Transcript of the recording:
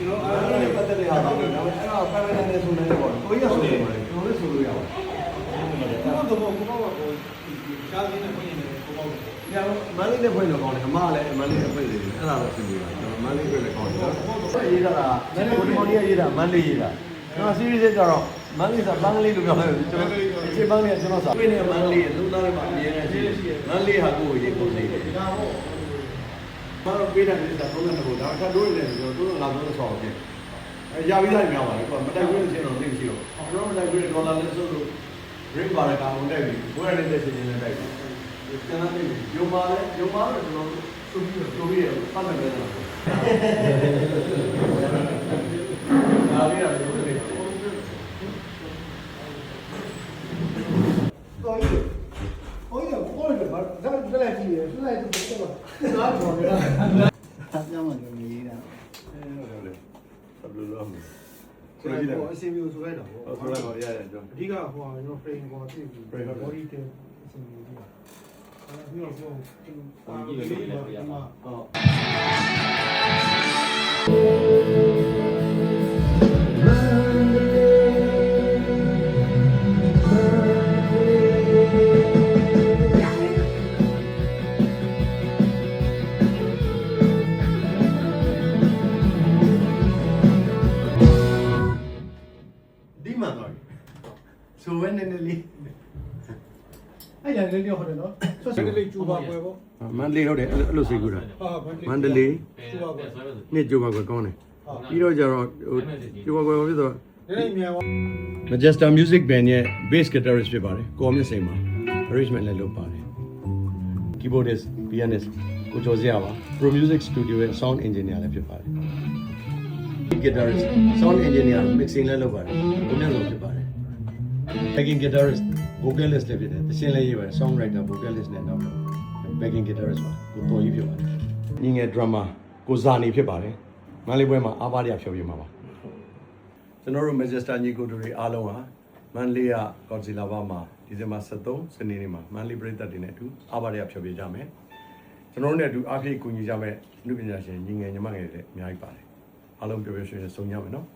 ကျွန်တော်အားလည်းပတ်သက်တဲ့ဟာတော့အဲ့တော့ပတ်သက်တဲ့ဆိုနေတယ်ပေါ့ကိုကြီးကဆိုနေပါတယ်ကျွန်တော်လည်းဆိုလို့ရပါတယ်ကိုကတော့ရှားရင်းနဲ့ဖွင့်နေတယ်ကိုပေါ့ညမန်းလေးနဲ့ဖွင့်လို့ကောင်းတယ်အမလည်းမန်းလေးနဲ့ဖွင့်နေတယ်အဲ့ဒါတော့သင်ပေးပါကျွန်တော်မန်းလေးဖွင့်လည်းကောင်းတယ်နော်ရေးတာကကိုဒီမော်နီကရေးတာမန်းလေးရေးတာကျွန်တော် series ကျတော့မန်းလေးဆိုဘန်းလေးလို့ပြောလိုက်တယ်ကျွန်တော်အခြေဘန်းလေးကကျွန်တော်စာပြနေမန်းလေးလူသားတွေမှာအမြဲတမ်းရှိတယ်မန်းလေးဟာကိုရေးပုံနေတယ်ဒါပေါ့ဘာလို့ပေးတယ်လဲဆိုတော့သုံးတဲ့ဘုရားအခါတို့လည်းကျွန်တော်ငါတို့ဆောက်တယ်ရပြီးသားများပါလေကွာမတိုက်ခွင့်ချင်းတော့သိမရှိတော့ကျွန်တော်မတိုက်ခွင့်ဒေါ်လာလဲဆိုလို့ ring ပါရကောင်တိုက်ပြီးဘွဲရနေတဲ့ချင်းချင်းနဲ့တိုက်ပြီးကျန်တဲ့ရုံပါလဲကျွန်တော်ဆိုပြီးတော့ပြီးရပတ်မယ်ပဲတော့ဒါလေးရတယ်တော်ကြီးကိုယ်ကဘာသာတက်လိုက်ကြည့်ရလိုက်တော့တော့နားပေါ်နေတာဆက်ပြောင်းမှလည်းရေးတာဟုတ်တယ်ဘယ်လိုလုပ်မလဲဆိုတော့အစီအမျိုးဆိုရတော့ဆိုတော့ရတယ်ကျွန်တော်အဓိကဟိုကျွန်တော် frame ကိုသိပြီး body တင်အစီအမျိုးကြီးအဲ့ဒါပြောကျွန်တော်ကြီးလေးရမှာဟုတ်ဆိုဝဲနေနေလေးအဲ့ရလေးဟုတ်တယ်နော်ဆိုစကလေးကျူပါပွဲပေါ့မန္တလေးဟုတ်တယ်အဲ့လိုစိတ်ကူတာမန္တလေးကျူပါပွဲနှစ်ကျူပါပွဲကောင်းတယ်ပြီးတော့ကျတော့ဟိုကျူပါပွဲဖြစ်တော့နည်းနည်းမြန်ပါ Majesta Music Band ရဲ့ bass guitarist ဖြစ်ပါတယ်ကိုအောင်မြတ်စိန်ပါ arrangement လည်းလုပ်ပါတယ် keyboardist pianist ကိုကျော်စရာပါ Pro Music Studio ရဲ့ sound engineer လည်းဖြစ်ပါတယ် guitarist sound engineer mixing လည်းလုပ်ပါတယ်ကိုမြတ်လုံးဖြစ်ပါတယ်backing guitarist vocalist လည်းဖြစ်တယ်တခြင်းလည်းရေးပါတယ် songwriter vocalist နဲ့တော့ backing guitarist ပါကိုတော်ကြီးဖြစ်ပါတယ်ညီငယ် drummer ကိုဇာနီဖြစ်ပါတယ်မန္တလေးပွဲမှာအားပါးရဖျော်ပြမှာပါကျွန်တော်တို့ Majesta ညီကိုတို့တွေအားလုံးဟာမန္တလေးက Godzilla ဘာမှာဒီဇင်ဘာ23စနေနေ့မှာမန္တလေးပြည်သက်တွေနဲ့အတူအားပါးရဖျော်ပြကြမယ်ကျွန်တော်တို့နဲ့အတူအားဖြည့်ကူညီကြမယ်လူပညာရှင်ညီငယ်ညီမငယ်တွေလည်းအများကြီးပါတယ်အားလုံးပျော်ပျော်ရွှင်ရွှင်ဆုံကြမယ်နော်